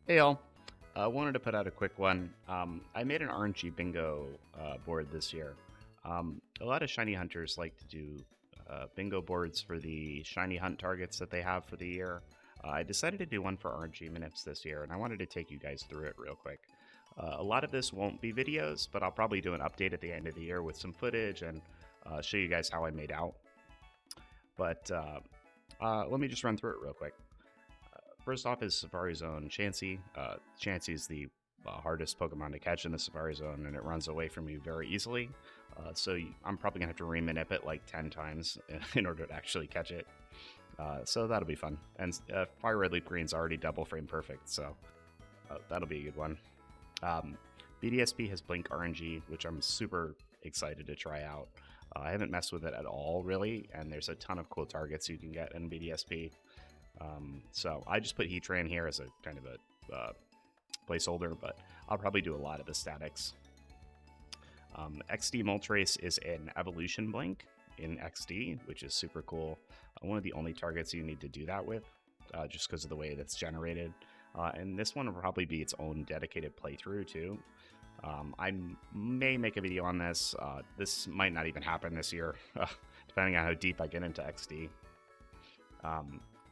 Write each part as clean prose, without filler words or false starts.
Hey all, wanted to put out a quick one. I made an RNG Bingo board this year. A lot of shiny hunters like to do bingo boards for the shiny hunt targets that they have for the year. I decided to do one for RNG manips this year, and I wanted to take you guys through it real quick. A lot of this won't be videos, but I'll probably do an update at the end of the year with some footage and show you guys how I made out. But let me just run through it real quick. First off is Safari Zone Chansey. Chansey is the hardest Pokemon to catch in the Safari Zone, and it runs away from you very easily. I'm probably going to have to remanip it like 10 times in order to actually catch it. So that'll be fun. And Fire Red Leaf Green's already double frame perfect, so that'll be a good one. BDSP has Blink RNG, which I'm super excited to try out. I haven't messed with it at all, really, and there's a ton of cool targets you can get in BDSP. So I just put Heatran here as a kind of a placeholder, but I'll probably do a lot of the statics. XD Moltres is an evolution blink in XD, which is super cool. One of the only targets you need to do that with, just because of the way that's generated. And this one will probably be its own dedicated playthrough too. I may make a video on this. This might not even happen this year, depending on how deep I get into XD.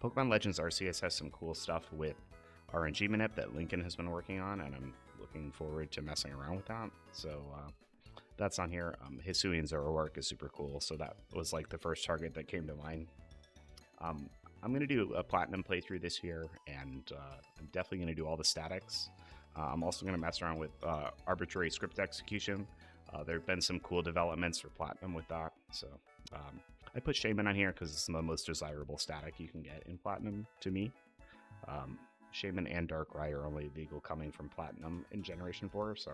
Pokemon Legends Arceus has some cool stuff with RNG Manip that Lincoln has been working on, and I'm looking forward to messing around with that. So that's on here. Hisuian Zoroark is super cool, so that was like the first target that came to mind. I'm going to do a Platinum playthrough this year, and I'm definitely going to do all the statics. I'm also going to mess around with Arbitrary Script Execution. There have been some cool developments for Platinum with that, so I put Shaman on here because it's the most desirable static you can get in Platinum to me. Shaman and Darkrai are only legal coming from Platinum in Generation 4, so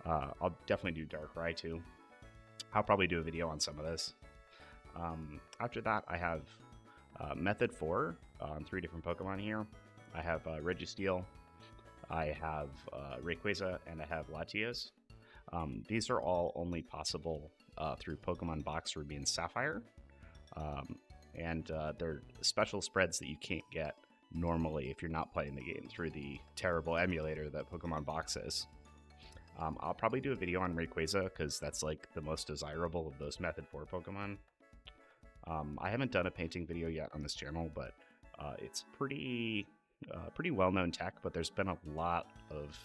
I'll definitely do Darkrai too. I'll probably do a video on some of this. After that, I have Method 4 on 3 different Pokemon here. I have Registeel, I have Rayquaza, and I have Latios. These are all only possible through Pokemon Box Ruby and Sapphire, and they're special spreads that you can't get normally if you're not playing the game through the terrible emulator that Pokemon Box is. I'll probably do a video on Rayquaza because that's like the most desirable of those Method 4 Pokemon. I haven't done a painting video yet on this channel, but it's pretty well-known tech, but there's been a lot of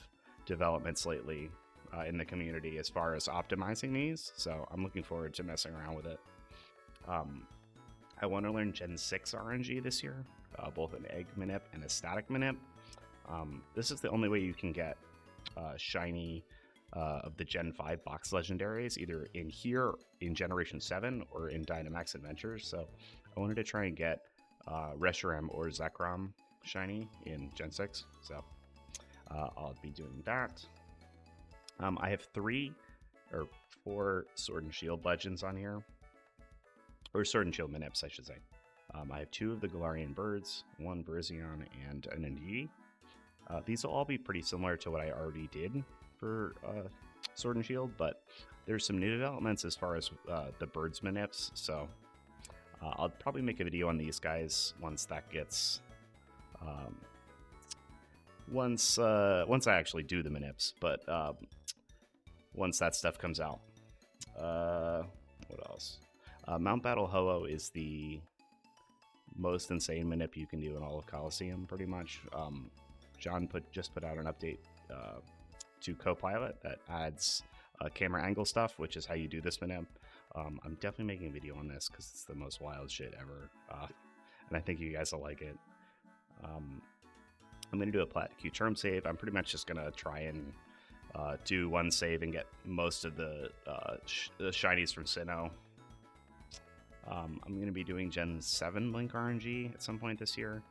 developments lately in the community as far as optimizing these, so I'm looking forward to messing around with it. I want to learn Gen 6 RNG this year, both an Egg Manip and a Static Manip. This is the only way you can get shiny of the Gen 5 box legendaries, either in here in Generation 7 or in Dynamax Adventures, so I wanted to try and get Reshiram or Zekrom shiny in Gen 6, so I'll be doing that. I have 4 Sword and Shield Legends on here, or Sword and Shield Manips, I should say. I have 2 of the Galarian Birds, 1 Berzion, and an Indeedee. These will all be pretty similar to what I already did for Sword and Shield, but there's some new developments as far as the Birds Manips, so I'll probably make a video on these guys once that gets... once I actually do the Manips, but once that stuff comes out. What else? Mount Battle Ho-Oh is the most insane Manip you can do in all of Coliseum, pretty much. John just put out an update to Copilot that adds camera angle stuff, which is how you do this Manip. I'm definitely making a video on this because it's the most wild shit ever, and I think you guys will like it. I'm going to do a Plat Q term save. I'm pretty much just going to try and do one save and get most of the shinies from Sinnoh. I'm going to be doing Gen 7 Blink RNG at some point this year.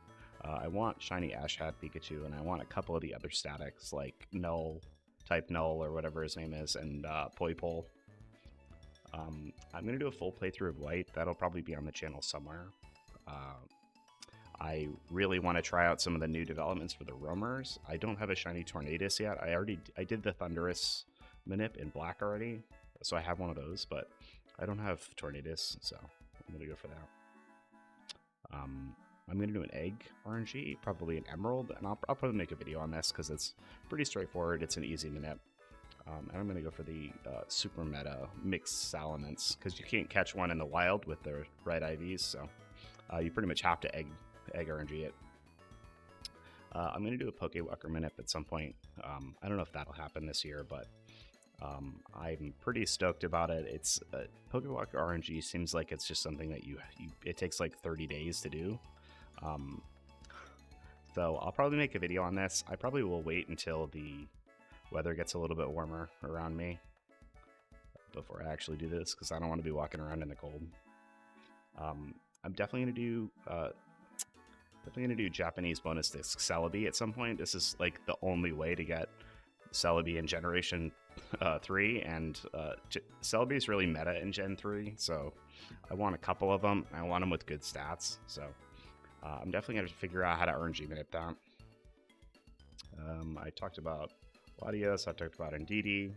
I want shiny Ashhat Pikachu, and I want a couple of the other statics like Null, type Null, or whatever his name is, and Poipole. I'm going to do a full playthrough of White. That'll probably be on the channel somewhere. I really want to try out some of the new developments for the roamers. I don't have a shiny Tornadus yet. I did the Thundurus Manip in black already, so I have one of those, but I don't have Tornadus, so I'm gonna go for that. I'm going to do an egg RNG, probably an emerald, and I'll probably make a video on this because it's pretty straightforward. It's an easy manip. And I'm going to go for the super meta mixed salamence because you can't catch one in the wild with the red IVs, so you pretty much have to egg RNG it. I'm going to do a Pokewalker manip at some point. I don't know if that'll happen this year, but I'm pretty stoked about it. It's Pokewalker RNG seems like it's just something that it takes like 30 days to do. So I'll probably make a video on this. I probably will wait until the weather gets a little bit warmer around me before I actually do this because I don't want to be walking around in the cold. I'm definitely gonna do Japanese bonus disc Celebi at some point. This is like the only way to get Celebi in Generation 3, and Celebi is really meta in Gen 3, so I want a couple of them. I want them with good stats, so I'm definitely going to figure out how to RNG manip that. I talked about Latios, I talked about Ndidi.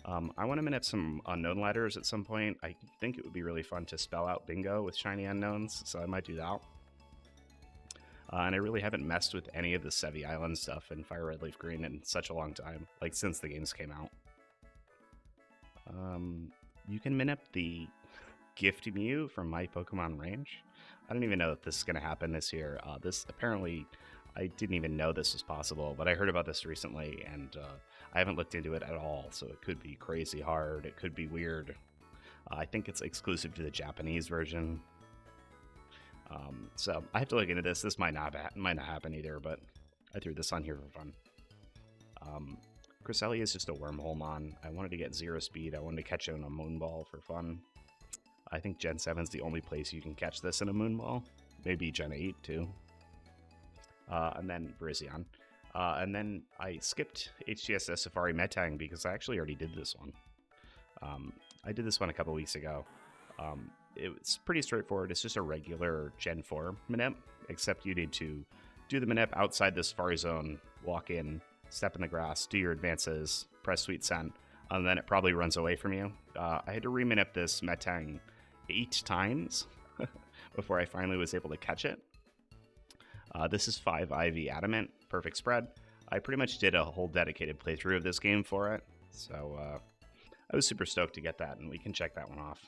I want to manip some unknown letters at some point. I think it would be really fun to spell out bingo with shiny unknowns, so I might do that. And I really haven't messed with any of the Sevi Island stuff in Fire Red Leaf Green in such a long time, like since the games came out. You can manip the Gift Mew from My Pokemon Range. I don't even know if this is going to happen this year. This apparently, I didn't even know this was possible, but I heard about this recently, and I haven't looked into it at all, so it could be crazy hard. It could be weird. I think it's exclusive to the Japanese version. So I have to look into this. This might not happen either, but I threw this on here for fun. Cresselia is just a wormhole mon. I wanted to get 0 speed. I wanted to catch it in a Moonball for fun. I think Gen 7 is the only place you can catch this in a Moonball. Maybe Gen 8 too. And then Virizion. And then I skipped HGSS Safari Metang because I actually already did this one. I did this one a couple weeks ago. It's pretty straightforward. It's just a regular Gen 4 manip, except you need to do the manip outside the Safari Zone, walk in, step in the grass, do your advances, press Sweet Scent, and then it probably runs away from you. I had to remanip this Metang 8 times before I finally was able to catch it. This is 5 IV Adamant, perfect spread. I pretty much did a whole dedicated playthrough of this game for it, so I was super stoked to get that, and we can check that one off.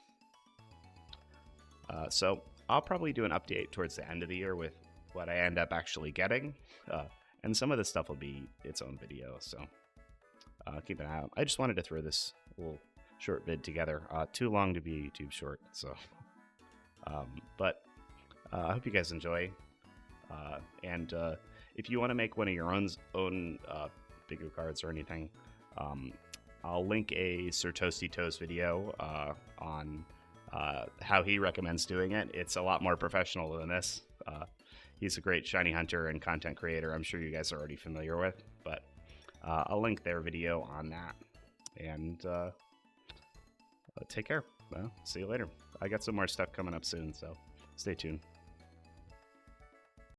So I'll probably do an update towards the end of the year with what I end up actually getting, and some of this stuff will be its own video, so keep an eye out. I just wanted to throw this little short vid together. Too long to be a YouTube short, so but I hope you guys enjoy, and if you want to make one of your own Bingo cards or anything, I'll link a Sir Toasty Toes video on how he recommends doing it. It's a lot more professional than this. He's a great shiny hunter and content creator I'm sure you guys are already familiar with, but I'll link their video on that. And take care. Well, see you later. I got some more stuff coming up soon, so stay tuned.